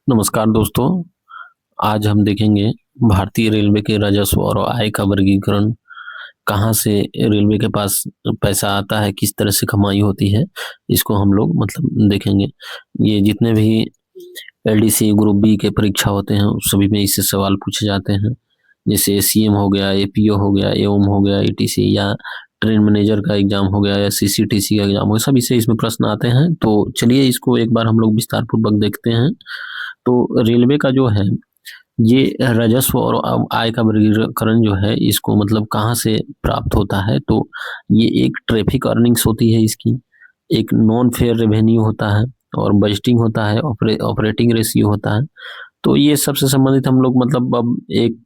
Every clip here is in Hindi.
नमस्कार दोस्तों। आज हम देखेंगे भारतीय रेलवे के राजस्व और आय का वर्गीकरण। कहाँ से रेलवे के पास पैसा आता है, किस तरह से कमाई होती है, इसको हम लोग मतलब देखेंगे। ये जितने भी एलडीसी ग्रुप बी के परीक्षा होते हैं उस सभी में इससे सवाल पूछे जाते हैं। जैसे सीएम हो गया, एपीओ हो गया, एओम हो गया, ईटीसी, या ट्रेन मैनेजर का एग्जाम हो गया, या सीसीटीसी का एग्जाम हो गया, सभी से इसमें प्रश्न आते हैं। तो चलिए इसको एक बार हम लोग विस्तार पूर्वक देखते हैं। तो रेलवे का जो है ये राजस्व और आय का वर्गीकरण जो है इसको मतलब कहाँ से प्राप्त होता है, तो ये एक ट्रैफिक अर्निंग्स होती है इसकी, एक नॉन फेयर रेवेन्यू होता है, और बजटिंग होता है, ऑपरेटिंग रेशियो होता है। तो ये सबसे संबंधित हम लोग मतलब अब एक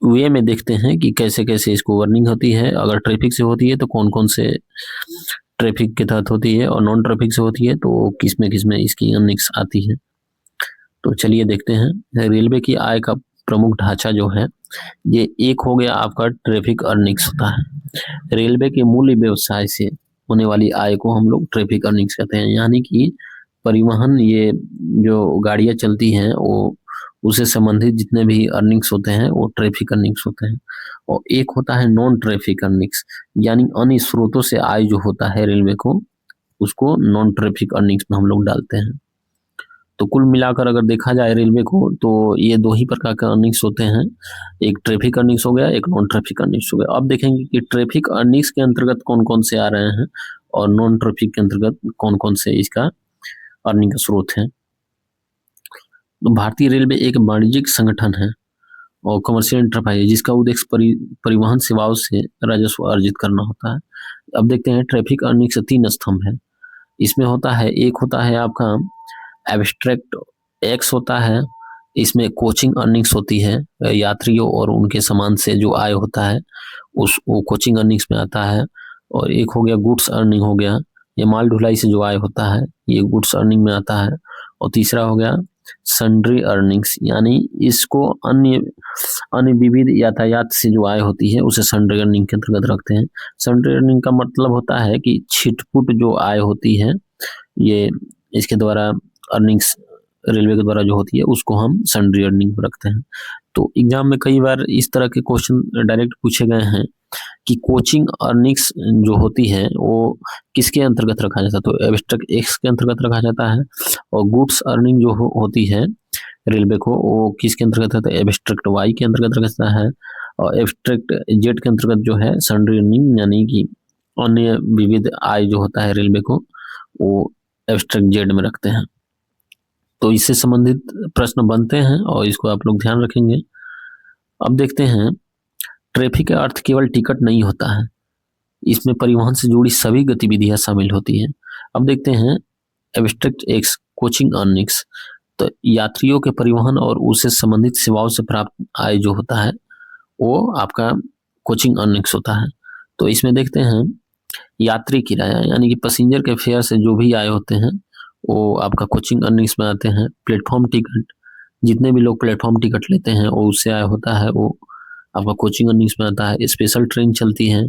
वे में देखते हैं कि कैसे कैसे इसको अर्निंग होती है। अगर ट्रैफिक से होती है तो कौन कौन से ट्रैफिक के तहत होती है, और नॉन ट्रैफिक से होती है तो किस में इसकी अर्निंग्स आती है। तो चलिए देखते हैं। रेलवे की आय का प्रमुख ढांचा जो है ये एक हो गया आपका ट्रैफिक अर्निंग्स होता है। रेलवे के मूल व्यवसाय से होने वाली आय को हम लोग ट्रैफिक अर्निंग्स कहते हैं, यानी कि परिवहन, ये जो गाड़ियां चलती हैं वो उससे संबंधित जितने भी अर्निंग्स होते हैं वो ट्रैफिक अर्निंग्स होते हैं। और एक होता है नॉन ट्रैफिक अर्निंग्स, यानी अन्य स्रोतों से आय जो होता है रेलवे को, उसको नॉन ट्रैफिक अर्निंग्स में हम लोग डालते हैं। तो कुल मिलाकर अगर देखा जाए रेलवे को तो ये दो ही प्रकार के अर्निंग्स होते हैं, एक ट्रैफिक अर्निंग्स हो गया, एक नॉन ट्रैफिक अर्निंग्स हो गया। अब देखेंगे कि ट्रैफिक अर्निंग्स के अंतर्गत कौन कौन से आ रहे हैं और नॉन ट्रैफिक के अंतर्गत कौन कौन से इसका अर्निंग का स्रोत है। तो भारतीय रेलवे एक वाणिज्यिक संगठन है और कमर्शियल एंटरप्राइज, जिसका उद्देश्य परिवहन सेवाओं से राजस्व अर्जित करना होता है। अब देखते हैं ट्रैफिक अर्निंग से तीन स्तंभ है इसमें होता है। एक होता है आपका एब्स्ट्रैक्ट एक्स होता है, इसमें कोचिंग अर्निंग्स होती है, यात्रियों और उनके सामान से जो आय होता है उस वो कोचिंग अर्निंग्स में आता है। और एक हो गया गुड्स अर्निंग हो गया, ये माल ढुलाई से जो आय होता है ये गुड्स अर्निंग में आता है। और तीसरा हो गया सन्ड्री अर्निंग्स, यानी इसको अन्य अन्य विविध यातायात से जो आय होती है उसे सन्ड्री अर्निंग के अंतर्गत रखते हैं। सन्ड्री अर्निंग का मतलब होता है कि छिटपुट जो आय होती है ये इसके द्वारा अर्निंग्स रेलवे के द्वारा जो होती है उसको हम सन्ड्री अर्निंग रखते हैं। तो एग्जाम में कई बार इस तरह के क्वेश्चन डायरेक्ट पूछे गए हैं कि कोचिंग अर्निंग्स जो होती है वो किसके अंतर्गत रखा जाता है, तो एब्स्ट्रैक्ट एक्स के अंतर्गत रखा जाता है। और गुड्स अर्निंग जो होती है रेलवे को वो किसके अंतर्गत है, तो एब्स्ट्रैक्ट वाई के अंतर्गत रखा जाता है। और एब्स्ट्रैक्ट जेड के अंतर्गत जो है सन्ड्री अर्निंग, यानी कि अन्य विविध आय जो होता है रेलवे को वो एब्स्ट्रैक्ट जेड में रखते हैं। तो इससे संबंधित प्रश्न बनते हैं और इसको आप लोग ध्यान रखेंगे। अब देखते हैं ट्रैफिक का अर्थ केवल टिकट नहीं होता है, इसमें परिवहन से जुड़ी सभी गतिविधियां शामिल होती हैं। अब देखते हैं एब्स्ट्रैक्ट एक्स कोचिंग अर्निंग्स, तो यात्रियों के परिवहन और उससे संबंधित सेवाओं से प्राप्त आय जो होता है वो आपका कोचिंग अर्निंग्स होता है। तो इसमें देखते हैं यात्री किराया, यानी कि पैसेंजर के फेयर से जो भी आए होते हैं वो आपका कोचिंग अर्निंग्स में आते हैं। प्लेटफॉर्म टिकट, जितने भी लोग प्लेटफॉर्म टिकट लेते हैं वो उससे आय होता है, वो आपका कोचिंग अर्निंग्स में आता है। स्पेशल ट्रेन चलती है,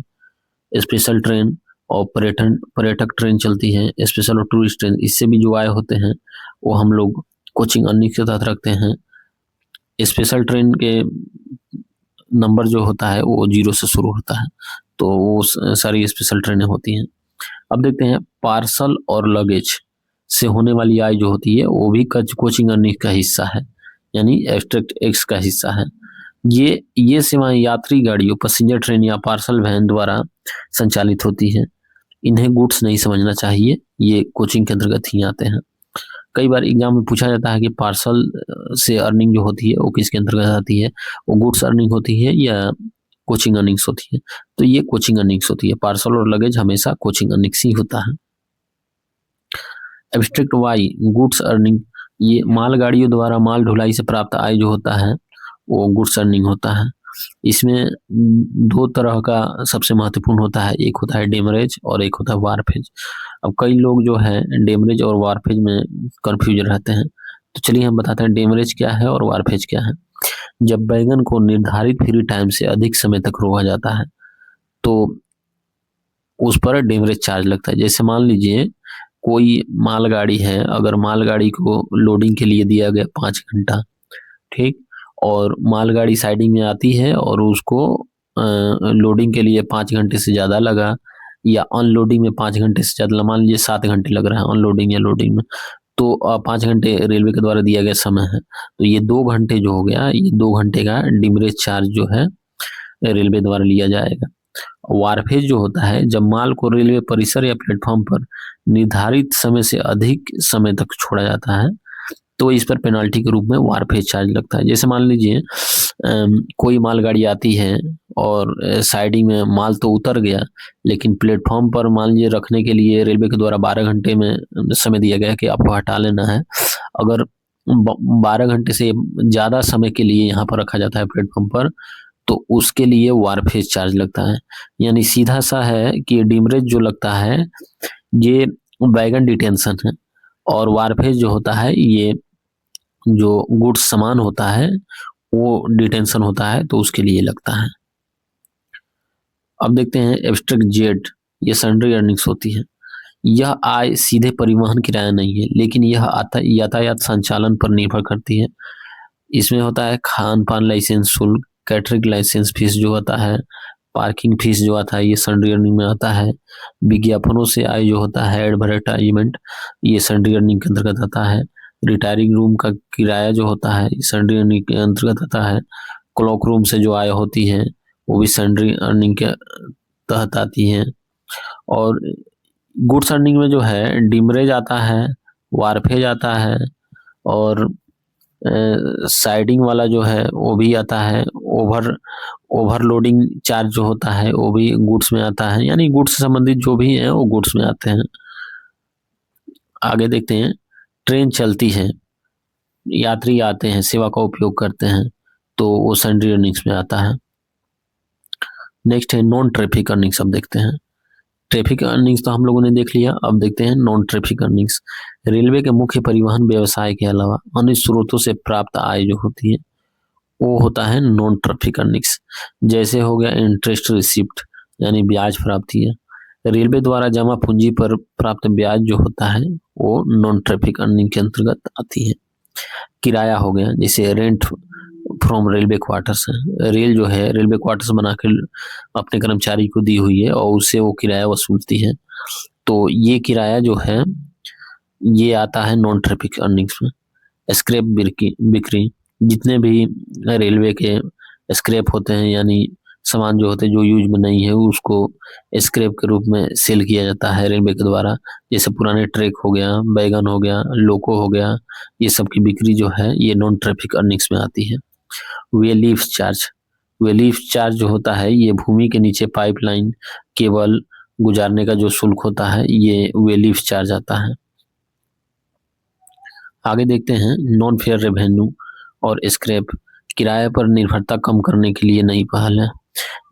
स्पेशल ट्रेन और पर्यटक ट्रेन चलती है, स्पेशल और टूरिस्ट ट्रेन, इससे भी जो आय होते हैं वो हम लोग कोचिंग अर्निंग्स के तहत रखते हैं। स्पेशल ट्रेन के नंबर जो होता है वो 0 से शुरू होता है, तो वो सारी स्पेशल ट्रेनें होती हैं। अब देखते हैं पार्सल और लगेज से होने वाली आय जो होती है वो भी कोचिंग अर्निंग का हिस्सा है, यानी एब्स्ट्रैक्ट एक्स का हिस्सा है। ये सेवाएं यात्री गाड़ियों, पैसेंजर ट्रेन या पार्सल वैन द्वारा संचालित होती है। इन्हें गुड्स नहीं समझना चाहिए, ये कोचिंग के अंतर्गत ही आते हैं। कई बार एग्जाम में पूछा जाता है कि पार्सल से अर्निंग जो होती है वो किसके अंतर्गत आती है, वो गुड्स अर्निंग होती है या कोचिंग अर्निंग्स होती है, तो ये कोचिंग अर्निंग्स होती है। पार्सल और लगेज हमेशा कोचिंग अर्निंग्स ही होता है। एब्स्ट्रैक्ट वाई गुड्स अर्निंग, ये मालगाड़ियों द्वारा माल ढुलाई से प्राप्त आय जो होता है वो गुड्स अर्निंग होता है। इसमें दो तरह का सबसे महत्वपूर्ण होता है, एक होता है डेमरेज और एक होता है वारफेज। अब कई लोग जो है डेमरेज और वारफेज में कंफ्यूज रहते हैं, तो चलिए हम बताते हैं डेमरेज क्या है और वारफेज क्या है। जब बैगन को निर्धारित फ्री टाइम से अधिक समय तक रोका जाता है तो उस पर डेमरेज चार्ज लगता है। जैसे मान लीजिए कोई मालगाड़ी है, अगर मालगाड़ी को लोडिंग के लिए दिया गया 5 घंटा, ठीक, और मालगाड़ी साइडिंग में आती है और उसको लोडिंग के लिए 5 घंटे से ज़्यादा लगा, या अनलोडिंग में 5 घंटे से ज़्यादा, मान लीजिए 7 घंटे लग रहा है अनलोडिंग या लोडिंग में, तो 5 घंटे रेलवे के द्वारा दिया गया समय है, तो ये 2 घंटे जो हो गया, ये 2 घंटे का डिमरेज चार्ज जो है रेलवे द्वारा लिया जाएगा। वारफेज जो होता है, जब माल को रेलवे परिसर या प्लेटफॉर्म पर निर्धारित समय से अधिक समय तक छोड़ा जाता है, तो इस पर पेनाल्टी के रूप में वारफेज चार्ज लगता है। जैसे मान लीजिए कोई मालगाड़ी आती है और साइडिंग में माल तो उतर गया, लेकिन प्लेटफॉर्म पर मान लीजिए रखने के लिए रेलवे के द्वारा 12 घंटे में समय दिया गया कि आपको हटा लेना है। अगर 12 घंटे से ज़्यादा समय के लिए यहाँ पर रखा जाता है प्लेटफॉर्म पर, तो उसके लिए वारफेज चार्ज लगता है। यानी सीधा सा है कि डिमरेज जो लगता है ये वैगन डिटेंशन है, और वारफेज जो होता है ये जो गुड्स सामान होता है वो डिटेंशन होता है, तो उसके लिए लगता है। अब देखते हैं एब्स्ट्रैक्ट जेड, ये सन्ड्री अर्निंग्स होती है। यह आय सीधे परिवहन किराया नहीं है, लेकिन यह यातायात संचालन पर निर्भर करती है। इसमें होता है खान पान लाइसेंस शुल्क, कैटरिंग लाइसेंस फीस जो होता है, पार्किंग फीस जो आता है, ये सन्ड्री अर्निंग में आता है। विज्ञापनों से आय जो होता है एडवर्टाइजमेंट, ये सन्ड्री अर्निंग के अंतर्गत आता है। रिटायरिंग रूम का किराया जो होता है सन्ड्री अर्निंग के अंतर्गत आता है। क्लॉक रूम से जो आय होती है वो भी सन्ड्री अर्निंग के तहत आती है। और गुड्स अर्निंग में जो है डिमरेज आता है, वारफेज आता है, और साइडिंग वाला जो है वो भी आता है। ओवरलोडिंग चार्ज जो होता है वो भी गुड्स में आता है, यानी गुड्स से संबंधित जो भी है वो गुड्स में आते हैं। आगे देखते हैं, ट्रेन चलती है, यात्री आते हैं, सेवा का उपयोग करते हैं, तो वो सन्ड्री अर्निंग्स में आता है। नेक्स्ट है नॉन ट्रैफिक अर्निंग्स। अब देखते हैं, ट्रैफिक अर्निंग्स तो हम लोगों ने देख लिया, अब देखते हैं नॉन ट्रैफिक अर्निंग्स। रेलवे के मुख्य परिवहन व्यवसाय के अलावा अन्य स्रोतों से प्राप्त आय जो होती है वो होता है नॉन ट्रैफिक अर्निंग्स। जैसे हो गया इंटरेस्ट रिसिप्ट, यानी ब्याज प्राप्ति है। रेलवे द्वारा जमा पूंजी पर प्राप्त ब्याज जो होता है वो नॉन ट्रैफिक अर्निंग के अंतर्गत आती है। किराया हो गया, जैसे रेंट फ्रॉम रेलवे क्वार्टर्स है, रेल जो है रेलवे क्वार्टर्स बना के अपने कर्मचारी को दी हुई है और उससे वो किराया वसूलती है, तो ये किराया जो है ये आता है नॉन ट्रैफिक अर्निंग्स में। स्क्रैप बिक्री, जितने भी रेलवे के स्क्रैप होते हैं, यानी सामान जो होते हैं जो यूज में नहीं है उसको स्क्रैप के रूप में सेल किया जाता है रेलवे के द्वारा। जैसे पुराने ट्रैक हो गया, बैगन हो गया, लोको हो गया, ये सब की बिक्री जो है ये नॉन ट्रैफिक अर्निंग्स में आती है। वेलीफ चार्ज, वेलीफ चार्ज जो होता है ये भूमि के नीचे पाइपलाइन केबल गुजारने का जो शुल्क होता है ये वेलीफ चार्ज आता है। आगे देखते हैं नॉन फेयर रेवेन्यू और स्क्रैप, किराए पर निर्भरता कम करने के लिए नई पहल है।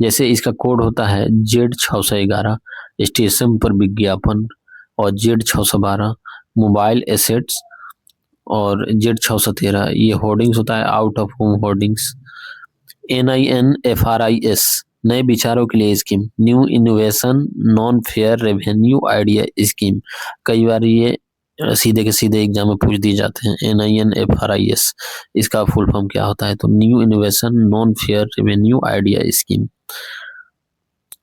जैसे इसका कोड होता है Z611 स्टेशन पर विज्ञापन, और Z612 मोबाइल एसेट्स, और Z613 ये होर्डिंग्स होता है out of home hoardings. NINFRIS नए विचारों के लिए scheme, new innovation non fair revenue idea scheme. कई बार ये सीधे के सीधे एग्जाम में पूछ दिए जाते हैं। NINFRIS इसका फुल फॉर्म क्या होता है, तो new innovation non fair revenue idea scheme.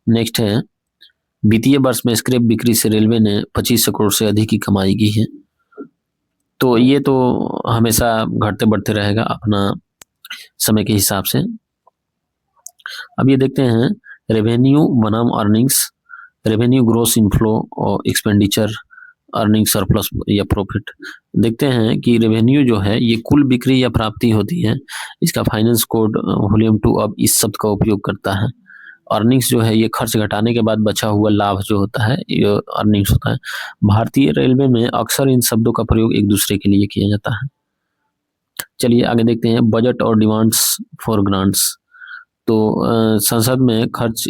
Next है, वित्तीय वर्ष में स्क्रैप बिक्री से रेलवे ने 25 करोड़ से अधिक की कमाई की है। तो ये तो हमेशा घटते बढ़ते रहेगा अपना समय के हिसाब से। अब ये देखते हैं रेवेन्यू बनाम अर्निंग्स, रेवेन्यू ग्रोस इनफ्लो और एक्सपेंडिचर अर्निंग सरप्लस या प्रॉफिट। देखते हैं कि रेवेन्यू जो है ये कुल बिक्री या प्राप्ति होती है। इसका फाइनेंस कोड वॉल्यूम 2 अब इस शब्द का उपयोग करता है। अर्निंग्स जो है ये खर्च घटाने के बाद बचा हुआ लाभ जो होता है ये अर्निंग्स होता है। भारतीय रेलवे में अक्सर इन शब्दों का प्रयोग एक दूसरे के लिए किया जाता है। चलिए आगे देखते हैं बजट और डिमांड्स फॉर ग्रांट्स। तो संसद में खर्च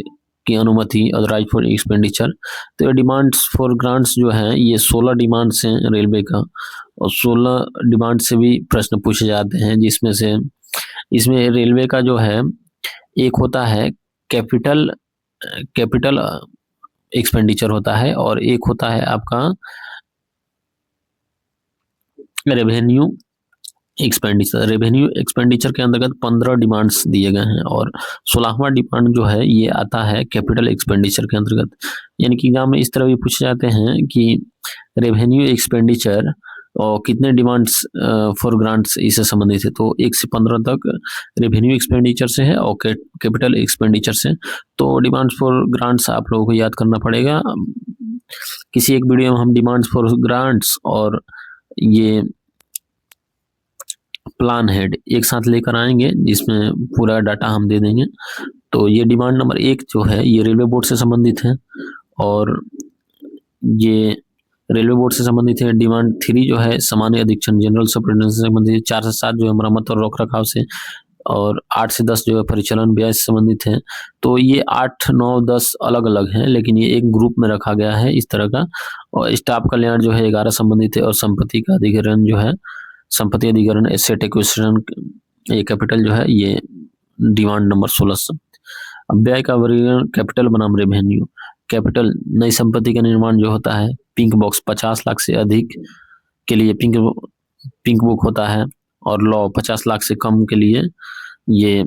की अनुमति ऑथराइज फॉर एक्सपेंडिचर, तो ये डिमांड्स फॉर ग्रांट्स जो हैं ये 16 डिमांड्स हैं रेलवे का, और 16 डिमांड से भी प्रश्न पूछे जाते हैं, जिसमें से इसमें रेलवे का जो है एक होता है कैपिटल एक्सपेंडिचर होता है, और एक होता है आपका रेवेन्यू एक्सपेंडिचर के अंतर्गत 15 डिमांड्स दिए गए हैं और 16वां डिमांड जो है ये आता है कैपिटल एक्सपेंडिचर के अंतर्गत। यानी कि एग्जाम में इस तरह भी पूछे जाते हैं कि रेवेन्यू एक्सपेंडिचर और कितने डिमांड्स फॉर ग्रांट्स इससे संबंधित है, तो 1 से 15 तक रेवेन्यू एक्सपेंडिचर से है और कैपिटल एक्सपेंडिचर से। तो डिमांड्स फॉर ग्रांट्स आप लोगों को याद करना पड़ेगा। किसी एक वीडियो में हम डिमांड्स फॉर ग्रांट्स और ये प्लान हेड एक साथ लेकर आएंगे जिसमें पूरा डाटा हम दे देंगे। तो ये डिमांड नंबर 1 जो है ये रेलवे बोर्ड से संबंधित है और ये रेलवे बोर्ड से संबंधित है। डिमांड 3 जो है सामान्य अधीक्षण जनरल सुपरिटेंडेंट से संबंधित, 4 से 7 जो है मरम्मत और रख रखाव से, और 8 से 10 जो है परिचालन व्यय से संबंधित है। तो ये 8, 9, 10 अलग अलग हैं, लेकिन ये एक ग्रुप में रखा गया है इस तरह का। और स्टाफ कल्याण जो है 11 संबंधित है और संपत्ति का अधिग्रहण जो है संपत्ति अधिग्रहण एसेट एक्विजिशन ये कैपिटल जो है ये डिमांड नंबर 16। अब व्यय का वर्गीकरण कैपिटल बनाम रेवेन्यू। कैपिटल नई संपत्ति का निर्माण जो होता है, पिंक बॉक्स 50 लाख से अधिक के लिए पिंक बुक होता है और लॉ 50 लाख से कम के लिए ये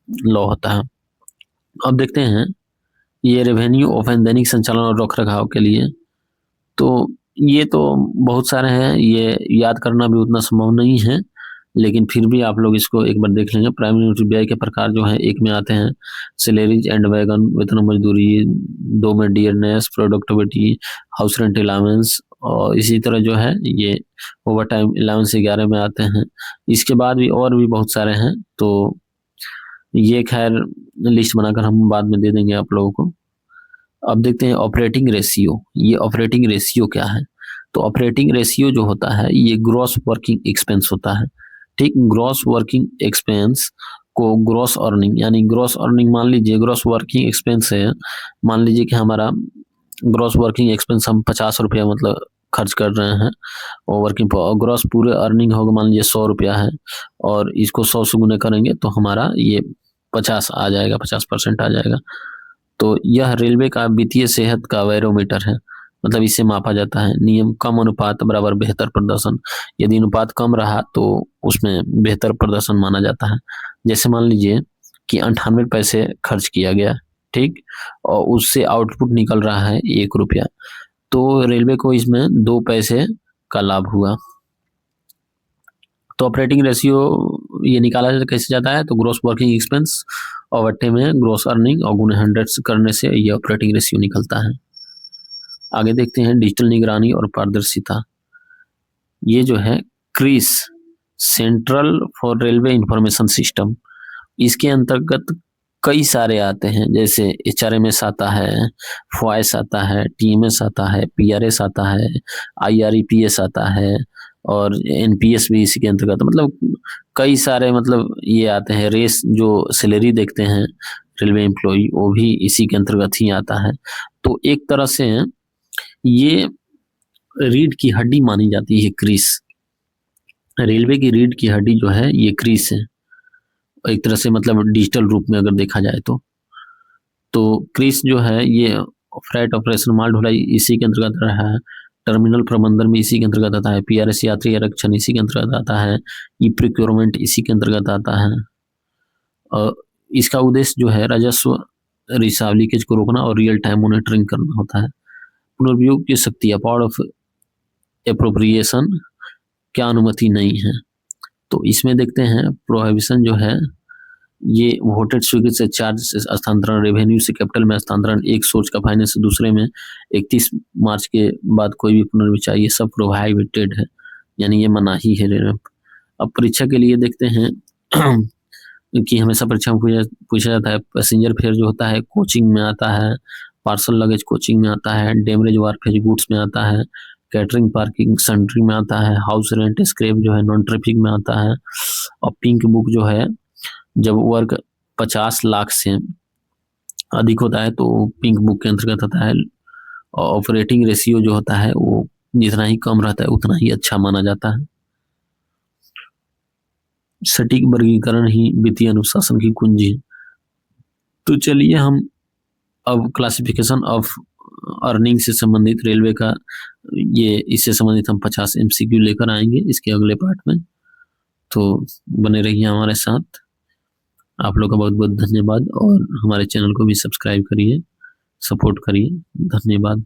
लॉ होता है। अब देखते हैं ये रेवेन्यू ऑफेन दैनिक संचालन और रख रखाव के लिए। तो ये तो बहुत सारे हैं, ये याद करना भी उतना संभव नहीं है, लेकिन फिर भी आप लोग इसको एक बार देख लेंगे। प्राइमरी व्यय के प्रकार जो है, एक में आते हैं सैलरीज एंड वैगन वेतन मजदूरी, 2 में dearness productivity house rent allowance, और इसी तरह जो है ये ओवर टाइम अलाउंस 11 में आते हैं। इसके बाद भी और भी बहुत सारे हैं, तो ये खैर लिस्ट बनाकर हम बाद में दे देंगे आप लोगों को। अब देखते हैं ऑपरेटिंग रेशियो। ये ऑपरेटिंग रेशियो क्या है? तो ऑपरेटिंग रेशियो जो होता है ये ग्रॉस वर्किंग एक्सपेंस होता है। ठीक, ग्रॉस वर्किंग एक्सपेंस को ग्रॉस अर्निंग, यानी ग्रॉस अर्निंग मान लीजिए ग्रॉस वर्किंग एक्सपेंस है, मान लीजिए कि हमारा ग्रॉस वर्किंग एक्सपेंस हम 50 रुपया मतलब खर्च कर रहे हैं और वर्किंग ग्रॉस पूरे अर्निंग होगा मान लीजिए 100 रुपया है और इसको 100 से गुने करेंगे तो हमारा ये 50 आ जाएगा, 50% आ जाएगा। तो यह रेलवे का वित्तीय सेहत का बैरोमीटर है, मतलब इसे मापा जाता है। नियम कम अनुपात बराबर बेहतर प्रदर्शन। यदि अनुपात कम रहा तो उसमें बेहतर प्रदर्शन माना जाता है। जैसे मान लीजिए कि 98 पैसे खर्च किया गया, ठीक, और उससे आउटपुट निकल रहा है 1 रुपया, तो रेलवे को इसमें 2 पैसे का लाभ हुआ। तो ऑपरेटिंग रेशियो ये निकाला कैसे जाता है? तो ग्रॉस वर्किंग एक्सपेंस और बट्टे में ग्रॉस अर्निंग और गुने 100 करने से ये ऑपरेटिंग रेशियो निकलता है। आगे देखते हैं डिजिटल निगरानी और पारदर्शिता। ये जो है CRIS, central for railway information system, इसके अंतर्गत कई सारे आते हैं, जैसे HRMS आता है, फॉइस आता है, TMS आता है, PRS आता है, IREPS आता है और NPS भी इसी के अंतर्गत, मतलब कई सारे मतलब ये आते हैं। रेस जो सैलरी देखते हैं रेलवे एम्प्लॉई, वो भी इसी के अंतर्गत ही आता है। तो एक तरह से ये रीढ़ की हड्डी मानी जाती है क्रिस। रेलवे की रीढ़ की हड्डी जो है ये क्रिस है, एक तरह से मतलब डिजिटल रूप में अगर देखा जाए तो क्रिस जो है ये फ्रेट ऑपरेशन माल ढुलाई इसी के अंतर्गत रहा है, टर्मिनल प्रबंधन भी इसी के अंतर्गत आता है, PRS यात्री आरक्षण इसी के अंतर्गत आता है, ई प्रोक्योरमेंट इसी के अंतर्गत आता है। और इसका उद्देश्य जो है राजस्व रिसाव लीकेज को रोकना और रियल टाइम मॉनिटरिंग करना होता है। पुनर्प्रयोग की शक्ति, पावर ऑफ एप्रोप्रिएशन क्या अनुमति नहीं है। तो इसमें देखते हैं प्रोहिबिशन जो है ये वोटेड स्वीकृत से चार्ज से स्थानांतरण, रेवेन्यू से कैपिटल में स्थानांतरण, एक सोर्स का फाइनेंस से दूसरे में, 31 मार्च के बाद कोई भी पुनर्विचार, ये सब प्रोहिबिटेड है, यानी ये मना ही है रेलवे। अब परीक्षा के लिए देखते हैं कि हमेशा परीक्षा में पूछा जाता है पैसेंजर फेयर जो होता है कोचिंग में आता है, पार्सल लगेज कोचिंग में आता है, डेमरेज वारफेज गुड्स में आता है, कैटरिंग पार्किंग सेंट्री में आता है, हाउस रेंट स्क्रैप जो है नॉन ट्रैफिक में आता है, और पिंक बुक जो है जब वर्ग 50 लाख से अधिक होता है तो पिंक बुक के अंतर्गत आता है। और ऑपरेटिंग रेशियो जो होता है वो जितना ही कम रहता है उतना ही अच्छा माना जाता है। सटीक वर्गीकरण ही वित्तीय अनुशासन की कुंजी है। तो चलिए हम अब क्लासिफिकेशन ऑफ अर्निंग से संबंधित रेलवे का ये इससे संबंधित हम 50 एमसीक्यू लेकर आएंगे इसके अगले पार्ट में। तो बने रहिए हमारे साथ। आप लोग का बहुत बहुत धन्यवाद और हमारे चैनल को भी सब्सक्राइब करिए, सपोर्ट करिए। धन्यवाद।